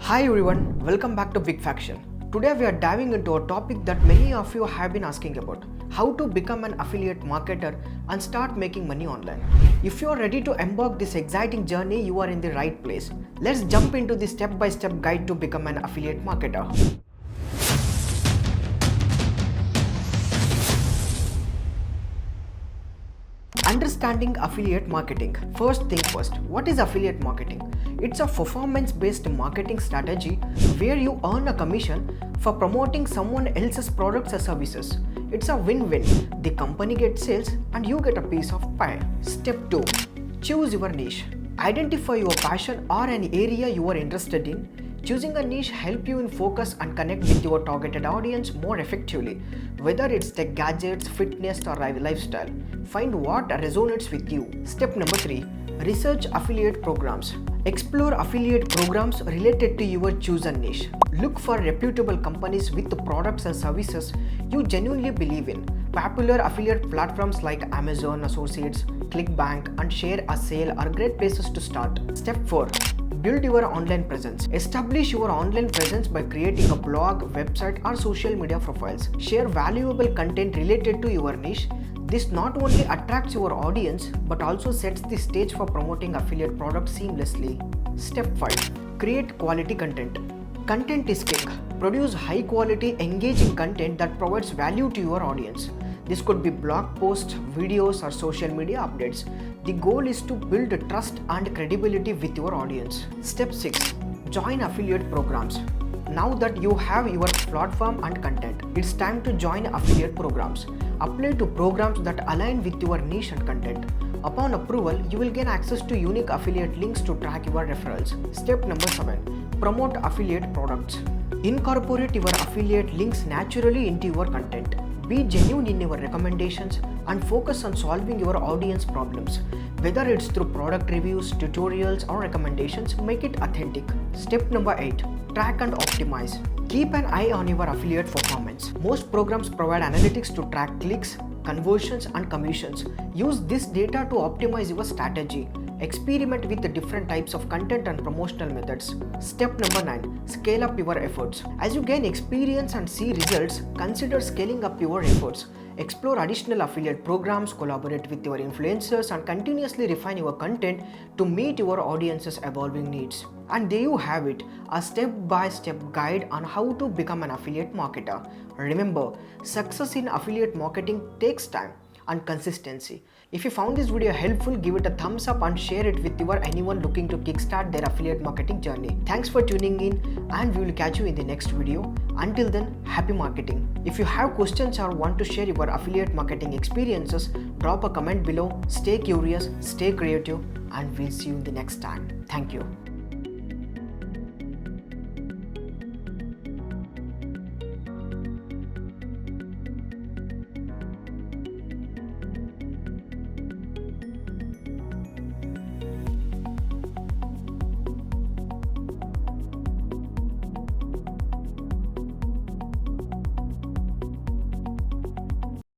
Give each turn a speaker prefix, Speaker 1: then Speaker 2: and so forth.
Speaker 1: Hi everyone, welcome back to Big Faction. Today we are diving into a topic that many of you have been asking about: how to become an affiliate marketer and start making money online. If you are ready to embark this exciting journey, you are in the right place. Let's jump into the step-by-step guide to become an affiliate marketer. Understanding affiliate marketing. First thing first, what is affiliate marketing? It's a performance-based marketing strategy where you earn a commission for promoting someone else's products or services. It's a win-win. The company gets sales and you get a piece of pie. Step 2. Choose your niche. Identify your passion or an area you are interested in. Choosing a niche helps you in focus and connect with your targeted audience more effectively, whether it's tech gadgets, fitness or lifestyle. Find what resonates with you. Step number 3. Research affiliate programs. Explore affiliate programs related to your chosen niche. Look for reputable companies with products and services you genuinely believe in. Popular affiliate platforms like Amazon Associates, ClickBank and Share a Sale are great places to start. Step 4. Build your online presence. Establish your online presence by creating a blog, website or social media profiles. Share valuable content related to your niche. This not only attracts your audience but also sets the stage for promoting affiliate products seamlessly. Step 5. Create quality content. Content is king. Produce high quality, engaging content that provides value to your audience. This could be blog posts, videos or social media updates. The goal is to build trust and credibility with your audience. Step 6. Join affiliate programs. Now that you have your platform and content, it's time to join affiliate programs. Apply to programs that align with your niche and content. Upon approval, you will gain access to unique affiliate links to track your referrals. Step number 7. Promote affiliate products. Incorporate your affiliate links naturally into your content. Be genuine in your recommendations and focus on solving your audience problems. Whether it's through product reviews, tutorials or recommendations, make it authentic. Step number 8. Track and optimize. Keep an eye on your affiliate performance. Most programs provide analytics to track clicks, conversions and commissions. Use this data to optimize your strategy. Experiment with the different types of content and promotional methods. Step number 9. Scale up your efforts. As you gain experience and see results, consider scaling up your efforts. Explore additional affiliate programs, collaborate with your influencers and continuously refine your content to meet your audience's evolving needs. And there you have it, a step-by-step guide on how to become an affiliate marketer. Remember, success in affiliate marketing takes time and consistency. If you found this video helpful, give it a thumbs up and share it with anyone looking to kickstart their affiliate marketing journey. Thanks for tuning in and we will catch you in the next video. Until then, happy marketing. If you have questions or want to share your affiliate marketing experiences, drop a comment below. Stay curious, stay creative and we'll see you in the next time. Thank you.